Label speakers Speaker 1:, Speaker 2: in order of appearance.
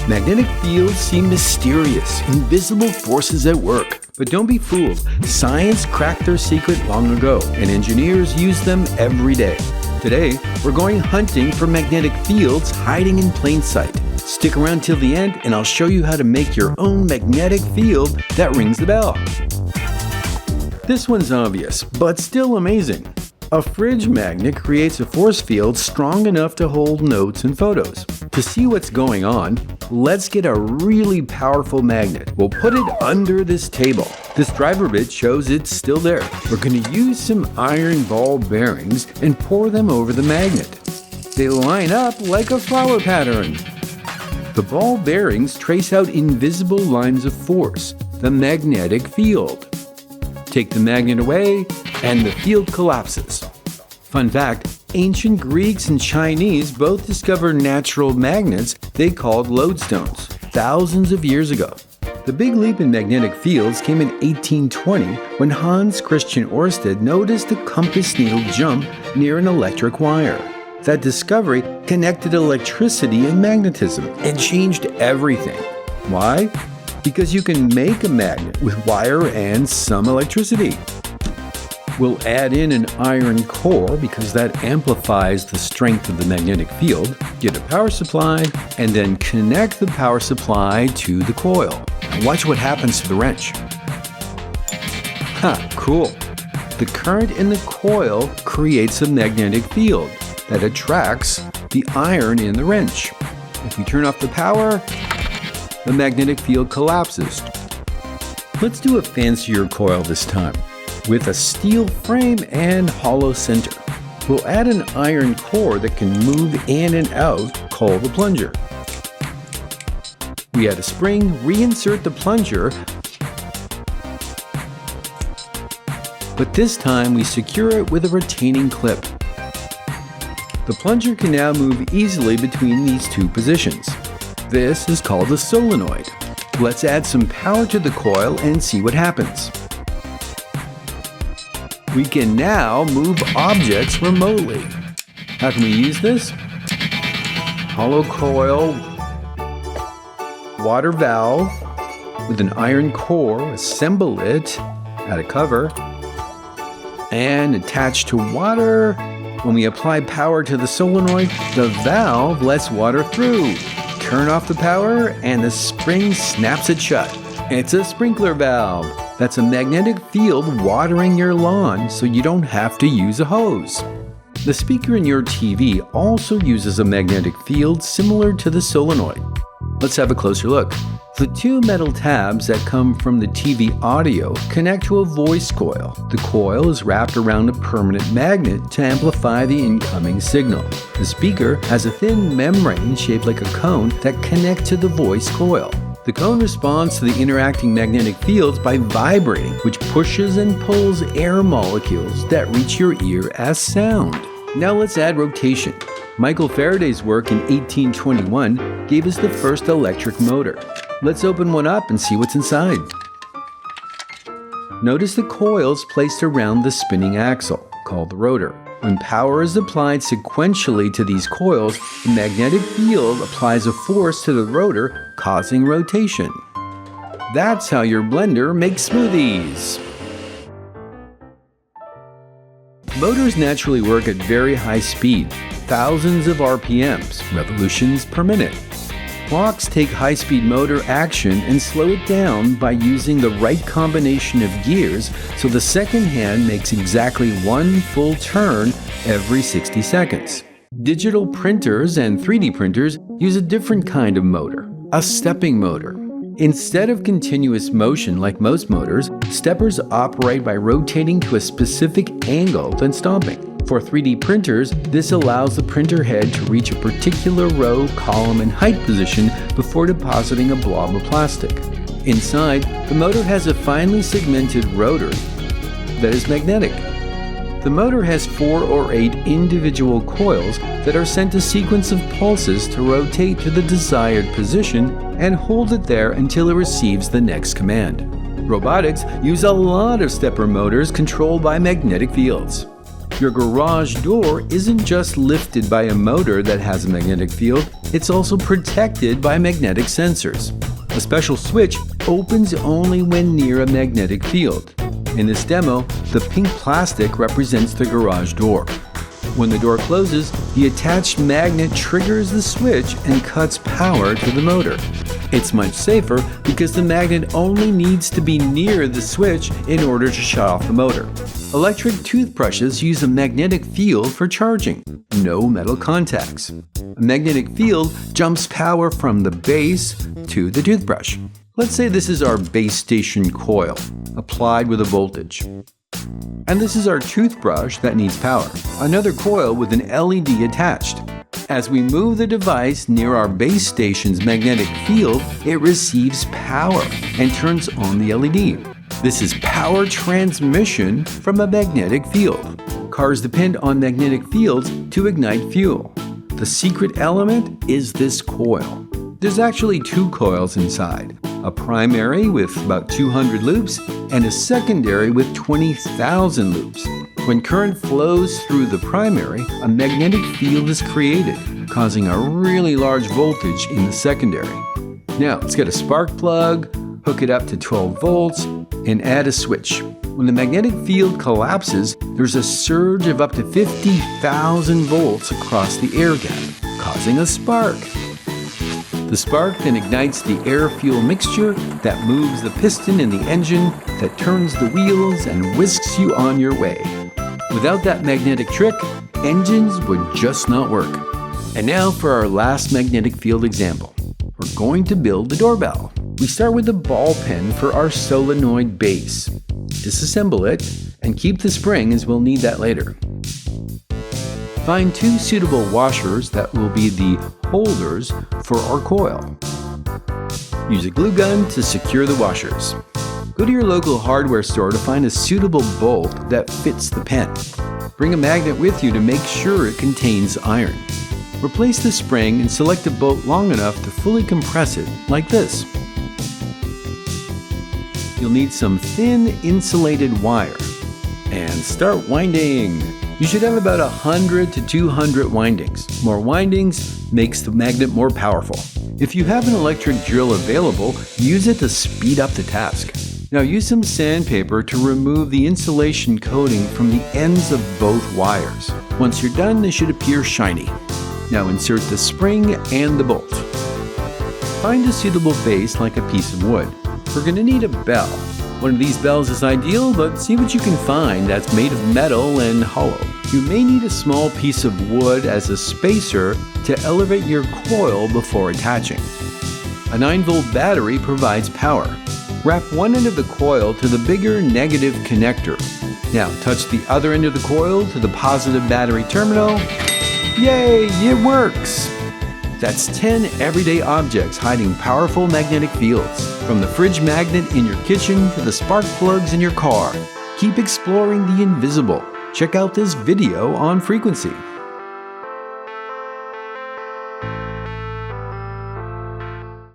Speaker 1: Magnetic fields seem mysterious, invisible forces at work. But don't be fooled. Science cracked their secret long ago, and engineers use them every day. Today, we're going hunting for magnetic fields hiding in plain sight. Stick around till the end, and I'll show you how to make your own magnetic field that rings the bell. This one's obvious, but still amazing. A fridge magnet creates a force field strong enough to hold notes and photos. To see what's going on, let's get a really powerful magnet. We'll put it under this table. This driver bit shows it's still there. We're going to use some iron ball bearings and pour them over the magnet. They line up like a flower pattern. The ball bearings trace out invisible lines of force, the magnetic field. Take the magnet away, and the field collapses. Fun fact, ancient Greeks and Chinese both discovered natural magnets they called loadstones thousands of years ago. The big leap in magnetic fields came in 1820 when Hans Christian Orsted noticed a compass needle jump near an electric wire. That discovery connected electricity and magnetism and changed everything. Why? Because you can make a magnet with wire and some electricity. We'll add in an iron core because that amplifies the strength of the magnetic field, get a power supply, and then connect the power supply to the coil. And watch what happens to the wrench. Cool. The current in the coil creates a magnetic field that attracts the iron in the wrench. If we turn off the power, the magnetic field collapses. Let's do a fancier coil this time, with a steel frame and hollow center. We'll add an iron core that can move in and out, called the plunger. We add a spring, reinsert the plunger, but this time we secure it with a retaining clip. The plunger can now move easily between these two positions. This is called a solenoid. Let's add some power to the coil and see what happens. We can now move objects remotely. How can we use this? Hollow coil, water valve with an iron core, assemble it, add a cover, and attach to water. When we apply power to the solenoid, the valve lets water through. Turn off the power and the spring snaps it shut. It's a sprinkler valve. That's a magnetic field watering your lawn so you don't have to use a hose. The speaker in your TV also uses a magnetic field similar to the solenoid. Let's have a closer look. The two metal tabs that come from the TV audio connect to a voice coil. The coil is wrapped around a permanent magnet to amplify the incoming signal. The speaker has a thin membrane shaped like a cone that connects to the voice coil. The cone responds to the interacting magnetic fields by vibrating, which pushes and pulls air molecules that reach your ear as sound. Now let's add rotation. Michael Faraday's work in 1821 gave us the first electric motor. Let's open one up and see what's inside. Notice the coils placed around the spinning axle, called the rotor. When power is applied sequentially to these coils, the magnetic field applies a force to the rotor, causing rotation. That's how your blender makes smoothies. Motors naturally work at very high speed, thousands of RPMs, revolutions per minute. Clocks take high-speed motor action and slow it down by using the right combination of gears so the second hand makes exactly one full turn every 60 seconds. Digital printers and 3D printers use a different kind of motor, a stepping motor. Instead of continuous motion like most motors, steppers operate by rotating to a specific angle then stopping. For 3D printers, this allows the printer head to reach a particular row, column, and height position before depositing a blob of plastic. Inside, the motor has a finely segmented rotor that is magnetic. The motor has 4 or 8 individual coils that are sent a sequence of pulses to rotate to the desired position and hold it there until it receives the next command. Robotics use a lot of stepper motors controlled by magnetic fields. Your garage door isn't just lifted by a motor that has a magnetic field, it's also protected by magnetic sensors. A special switch opens only when near a magnetic field. In this demo, the pink plastic represents the garage door. When the door closes, the attached magnet triggers the switch and cuts power to the motor. It's much safer because the magnet only needs to be near the switch in order to shut off the motor. Electric toothbrushes use a magnetic field for charging. No metal contacts. A magnetic field jumps power from the base to the toothbrush. Let's say this is our base station coil, applied with a voltage. And this is our toothbrush that needs power, another coil with an LED attached. As we move the device near our base station's magnetic field, it receives power and turns on the LED. This is power transmission from a magnetic field. Cars depend on magnetic fields to ignite fuel. The secret element is this coil. There's actually two coils inside, a primary with about 200 loops and a secondary with 20,000 loops. When current flows through the primary, a magnetic field is created, causing a really large voltage in the secondary. Now, let's get a spark plug, hook it up to 12 volts, and add a switch. When the magnetic field collapses, there's a surge of up to 50,000 volts across the air gap, causing a spark. The spark then ignites the air-fuel mixture that moves the piston in the engine, that turns the wheels and whisks you on your way. Without that magnetic trick, engines would just not work. And now for our last magnetic field example. We're going to build the doorbell. We start with the ball pen for our solenoid base. Disassemble it and keep the spring as we'll need that later. Find two suitable washers that will be the holders for our coil. Use a glue gun to secure the washers. Go to your local hardware store to find a suitable bolt that fits the pen. Bring a magnet with you to make sure it contains iron. Replace the spring and select a bolt long enough to fully compress it, like this. You'll need some thin insulated wire. And start winding. You should have about 100 to 200 windings. More windings makes the magnet more powerful. If you have an electric drill available, use it to speed up the task. Now use some sandpaper to remove the insulation coating from the ends of both wires. Once you're done, they should appear shiny. Now insert the spring and the bolt. Find a suitable base like a piece of wood. We're going to need a bell. One of these bells is ideal, but see what you can find that's made of metal and hollow. You may need a small piece of wood as a spacer to elevate your coil before attaching. A 9-volt battery provides power. Wrap one end of the coil to the bigger negative connector. Now touch the other end of the coil to the positive battery terminal. Yay, it works! That's 10 everyday objects hiding powerful magnetic fields. From the fridge magnet in your kitchen to the spark plugs in your car. Keep exploring the invisible. Check out this video on frequency.